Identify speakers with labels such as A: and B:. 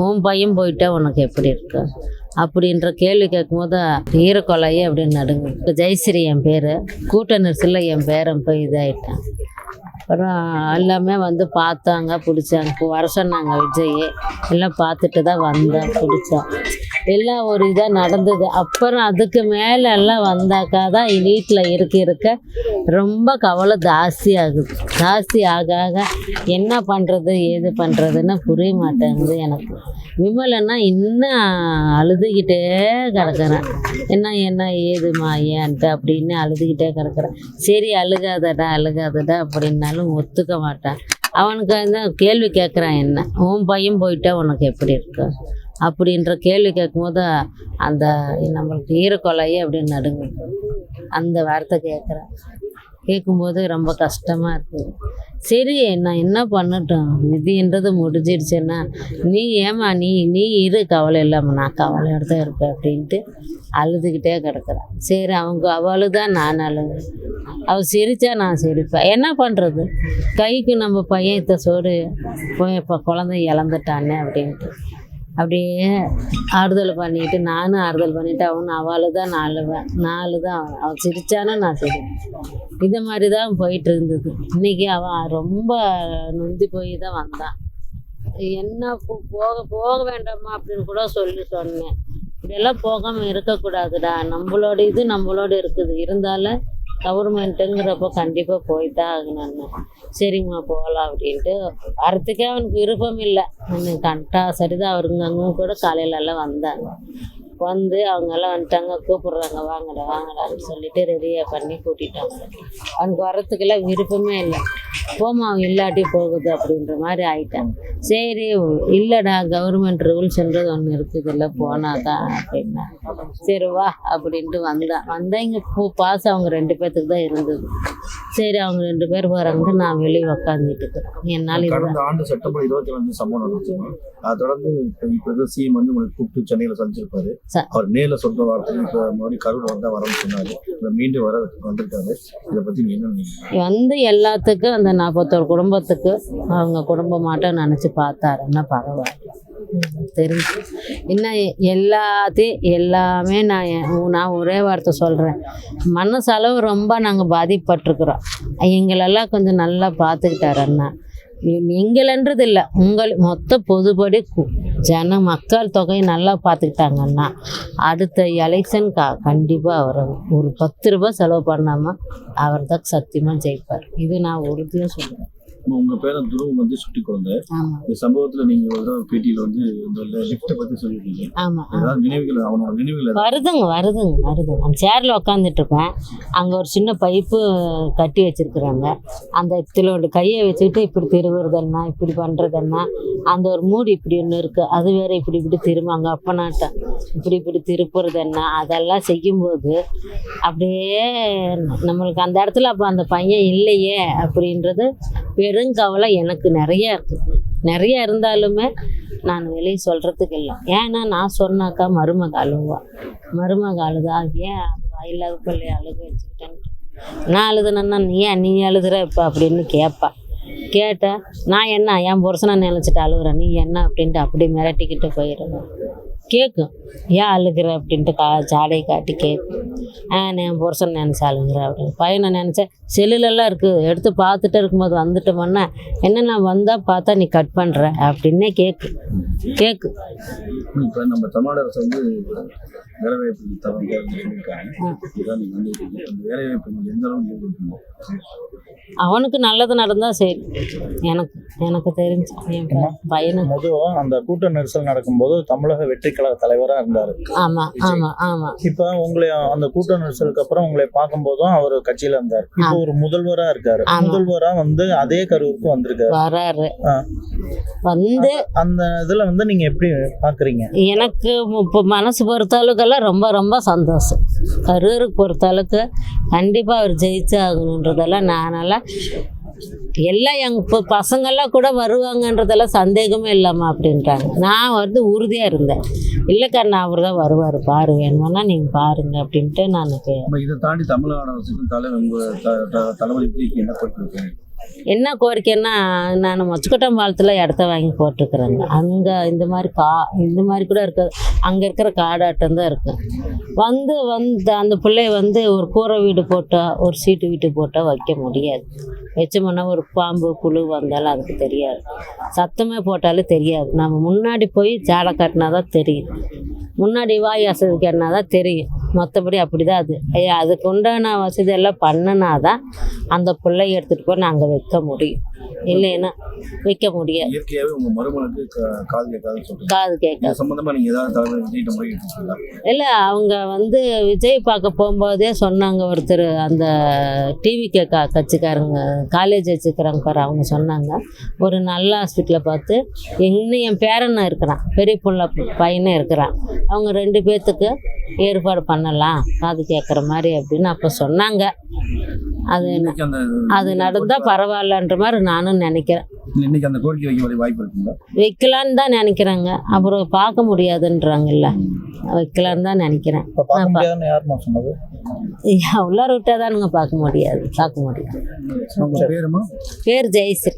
A: உன் பையன் போயிட்டா உனக்கு எப்படி இருக்கு அப்படின்ற கேள்வி கேட்கும்போது ஈரக்கொலையே அப்படின்னு நடுங்க. இப்போ ஜெயஸ்ரீ என் பேர், கூட்ட நெரிசலில் என் பேரன் போய் இதாகிட்டேன். அப்புறம் எல்லாமே வந்து பார்த்தாங்க, பிடிச்சாங்க. இப்போ வர சொன்னாங்க விஜய், எல்லாம் பார்த்துட்டு தான் வந்தேன், பிடிச்சோம். எல்லாம் ஒரு இதாக நடந்தது. அப்புறம் அதுக்கு மேலே எல்லாம் வந்தாக்கா தான் வீட்டில் இருக்க ரொம்ப கவலை ஜாஸ்தி ஆகுது. ஜாஸ்தி ஆக ஆக என்ன பண்ணுறது ஏது பண்ணுறதுன்னு புரிய மாட்டேங்குது எனக்கு. விமலன்னா இன்னும் அழுதுகிட்டே கிடக்குறேன். என்ன ஏதுமா ஏன்ட்டு அப்படின்னு அழுதுகிட்டே கிடக்குறேன். சரி அழுகாதடா அப்படின்னாலும் ஒத்துக்க மாட்டான். அவனுக்கு வந்து கேள்வி கேட்குறான், என்ன உன் பையன் போயிட்டா உனக்கு எப்படி இருக்கு அப்படின்ற கேள்வி கேட்கும்போது அந்த நம்மளுக்கு ஈரக்கொலையே அப்படின்னு நடுங்க. அந்த வார்த்தை கேட்கும்போது ரொம்ப கஷ்டமாக இருக்குது. சரி நான் என்ன பண்ணட்டும், விதின்றது முடிஞ்சிடுச்சுன்னா நீ ஏமா நீ இரு, கவலை இல்லாமல் நான் கவலையோடு தான் இருப்பேன் அப்படின்ட்டு அழுதுகிட்டே கிடக்குறேன். சரி அவளு தான் நான் அழுது, அவள் சிரித்தா நான் சிரிப்பேன். என்ன பண்ணுறது, கைக்கு நம்ம பையன் இத்த சோடு இப்போ குழந்தை இழந்துட்டானே அப்படின்ட்டு அப்படியே ஆறுதல் பண்ணிக்கிட்டு நானும் ஆறுதல் பண்ணிவிட்டு அவளு தான் நான் தான் அவள் சிரித்தானோ நான் சிரிப்பேன். இந்த மாதிரி தான் போயிட்டு இருந்தது. இன்றைக்கி அவன் ரொம்ப நொந்தி போய் தான் வந்தான். என்ன போக வேண்டாமா அப்படின்னு கூட சொன்னேன். இப்படியெல்லாம் போகாமல் இருக்கக்கூடாதுடா, நம்மளோட இருக்குது, இருந்தாலும் கவர்மெண்ட்டுங்கிறப்போ கண்டிப்பாக போய்தான் ஆகணும்னு. சரிம்மா போகலாம் அப்படின்ட்டு வரத்துக்கே அவனுக்கு விருப்பம் இல்லை. கரெக்டா சரிதான். அவருங்க அங்கே கூட காலையிலலாம் வந்தாங்க. வந்து அவங்கெல்லாம் வந்துட்டாங்க, கூப்பிட்றாங்க வாங்கடான்னு சொல்லிட்டு ரெடியாக பண்ணி கூட்டிட்டாங்க. அவனுக்கு வரத்துக்கெல்லாம் விருப்பமே இல்லை. போமா அவன் இல்லாட்டி போகுது அப்படின்ற மாதிரி ஆயிட்டாங்க. சரி இல்லைடா, கவர்மெண்ட் ரூல்ஸ்ன்றது ஒன்று இருக்குதுல்ல, போனாதான் அப்படின்னா சரி வா அப்படின்ட்டு வந்தேன். இங்கே பாஸ் அவங்க 2 பேர்த்துக்கு தான் இருந்தது. சரி அவங்க 2 பேர் போகிறாங்க, நான் வெளியே உக்காந்துட்டு இருக்கிறேன். என்னால்
B: கடந்த ஆண்டு செப்டம்பர் 25 சம்பவம் நடந்துச்சு. அதை தொடர்ந்து இப்போ சிஎம் வந்து உங்களுக்கு கூப்பிட்டு சென்னையில் சந்திச்சிருப்பாரு. அவர் நேரில் சொல்ற வார்த்தை இப்போ மறுபடியும் கரூர் வந்தால் வரன்னு சொன்னார். இப்போ மீண்டும் வந்திருக்காரு. இதை பற்றி நீங்கள்
A: வந்து எல்லாத்துக்கும் அந்த 41 குடும்பத்துக்கு அவங்க குடும்பமாட்டம் நினச்சி பார்த்தாருன்னா பரவாயில்ல. தெரிஞ்சு இன்னும் எல்லாமே நான் ஒரே வார்த்தை சொல்கிறேன், மனசளவு ரொம்ப நாங்கள் பாதிப்பட்டிருக்கிறோம். எங்களெல்லாம் கொஞ்சம் நல்லா பார்த்துக்கிட்டாரு அண்ணா. எங்களன்றது இல்லை, மொத்த பொதுப்படி மக்கள் தொகையை நல்லா பார்த்துக்கிட்டாங்கன்னா அடுத்த எலெக்ஷன் கண்டிப்பாக அவர் ஒரு 10 ரூபாய் செலவு பண்ணாமல் அவர் தான் சத்தியமாக ஜெயிப்பார். இது நான் உறுதியாக சொல்கிறேன்.
B: உங்க பேரை துருவம் வந்து சுட்டி குழந்தை. இந்த சம்பவத்துல நீங்க ஒரு பேட்டியில வந்து இந்த லிஃப்ட்டை பத்தி சொல்லிருக்கீங்க. நினைவுகள், அவனோட நினைவுகள்
A: வருதுங்க. அந்த சேர்ல உட்காந்துட்டு இருப்பேன். அங்க ஒரு சின்ன பைப்பு கட்டி வச்சிருக்கிறாங்க. அந்த இதிலோட கையை வச்சுக்கிட்டு இப்படி திருவுறதுன்னா இப்படி பண்றதுன்னா அந்த ஒரு மூடி இப்படி ஒன்று இருக்கு, அது வேற இப்படி திரும்பாங்க. அப்பனாட்டம் இப்படி திருப்புறது என்ன, அதெல்லாம் செய்யும்போது அப்படியே நம்மளுக்கு அந்த இடத்துல அப்போ அந்த பையன் இல்லையே அப்படின்றது பெருங்கவலை எனக்கு நிறைய இருந்தாலுமே நான் வெளியே சொல்கிறதுக்கு இல்லை. ஏன்னா நான் சொன்னாக்கா மருமக அழுதா, ஏன் அது வாயில்லாத பிள்ளைய அழுக வச்சுக்கிட்டேன்ட்டு நான் அழுதுனேன்னா நீ அழுதுற இப்போ அப்படின்னு கேட்டேன். நான் என்ன என் புருஷனை நினச்சிட்டு அழுகுறேன், நீ என்ன அப்படின்ட்டு அப்படி மிரட்டிக்கிட்டு போயிடுவேன். கேட்கும், ஏன் அழுகிற அப்படின்ட்டு சாடையை காட்டி கேட்கும். என் புருஷன் நினச்சி அழுகுறேன் அப்படின்னு. பையனை நினச்சேன், செல்லுலெல்லாம் இருக்குது, எடுத்து பார்த்துட்டு இருக்கும்போது வந்துட்டோம்னா என்ன நான் வந்தால் பார்த்தா நீ கட் பண்ணுற அப்படின்னே கேட்கு.
B: இப்போ நம்ம தமிழ்நாடு அரசு வந்து வேலைவாய்ப்பு சொல்லியிருக்காங்க. எந்த அளவுக்கு
A: அவனுக்கு நல்லது நடந்தால் சரி. எனக்கு தெரிஞ்சு என் பையனுக்கு
C: அந்த கூட்ட நெரிசல் நடக்கும்போது தமிழக வெற்றி கழக தலைவராக இருந்தார்.
A: ஆமாம்.
C: இப்போ உங்களை அந்த கூட்ட நெரிசலுக்கு அப்புறம் உங்களை பார்க்கும்போதும் அவர் கட்சியில் இருந்தார். இப்போ ஒரு முதல்வராக இருக்காரு. முதல்வராக வந்து அதே கரூருக்கு வராரு.
A: வந்து
C: அந்த இதில் வந்து நீங்க எப்படி பார்க்குறீங்க?
A: எனக்கு இப்போ மனசு பொறுத்தளவுக்கெல்லாம் ரொம்ப ரொம்ப சந்தோஷம். கரூருக்கு பொறுத்தளவுக்கு கண்டிப்பாக அவர் ஜெயிச்சு ஆகணுன்றதெல்லாம் நானெல்லாம் எல்லாம் இப்போ பசங்கள்லாம் கூட வருவாங்கன்றதெல்லாம் சந்தேகமே இல்லாமல் அப்படின்ட்டாங்க. நான் வந்து உறுதியாக இருந்தேன், இல்லைக்கா நான் அவர் தான் வருவார், பாரு வேணுமானா நீங்கள் பாருங்க அப்படின்ட்டு நான்.
B: இதை தாண்டி தமிழ்நாடு அரசுக்கும் தலைவலிக்கு என்ன பண்ணிருக்கேன்?
A: என்ன கோரிக்கைன்னா, நான் மொச்சக்கொட்டம்பாலத்தில் இடத்த வாங்கி போட்டிருக்கிறேங்க. அங்கே இந்த மாதிரி கூட இருக்காது. அங்கே இருக்கிற காடாட்டம் தான் இருக்கும். வந்து அந்த பிள்ளைய ஒரு கூரை வீடு போட்டால், ஒரு சீட்டு வீட்டு போட்டால் வைக்க முடியாது. வச்சோம்னா ஒரு பாம்பு புழு வந்தாலும் அதுக்கு தெரியாது. சத்தமே போட்டாலும் தெரியாது. நம்ம முன்னாடி போய் ஜாடை காட்டினா தான் தெரியும். முன்னாடி வாய் அசதி காட்டினா தான் தெரியும். மற்றபடி அப்படி தான் அது. அதுக்கு உண்டான வசதி எல்லாம் பண்ணினா தான் அந்த பிள்ளைய எடுத்துகிட்டு போய் நாங்கள் வைக்க முடியும். இல்லைன்னா வைக்க முடியாது.
B: இயற்கையாகவே உங்கள் மருமனுக்கு காது கேட்காதுன்னு சொல்றீங்க.
A: காது கேட்க
B: சம்பந்தமாக நீங்கள் ஏதாவது தகவல் விஜய்கிட்ட முறையிட்டு இருக்கீங்களா?
A: இல்லை, அவங்க விஜய் பார்க்க போகும்போதே சொன்னாங்க. ஒருத்தர் அந்த டிவி கட்சிக்காரங்க காலேஜ் வச்சுக்கிறாங்க பாரு, அவங்க சொன்னாங்க ஒரு நல்ல ஹாஸ்பிட்டலை பார்த்து இன்னும் என் பேரனை இருக்கிறான், பெரிய புள்ள பையனே இருக்கிறான், அவங்க 2 பேர்த்துக்கு ஏற்பாடு பண்ணலாம் காது கேட்குற மாதிரி அப்படின்னு அப்போ சொன்னாங்க. அது நடந்தால் பரவாயில்லன்ற மாதிரி நானும் நினைக்கிறேன்.
B: இன்னைக்கு அந்த கோரிக்கை வைக்க வாய்ப்பு இருக்குங்களா?
A: வைக்கலான்னு தான் நினைக்கிறாங்க. அப்புறம் பார்க்க முடியாதுன்றாங்கல்ல, வைக்கலான்னு தான் நினைக்கிறேன். உள்ளார விட்டால் தானுங்க பார்க்க முடியாது.
B: பேர் ஜெயஸ்ரீ.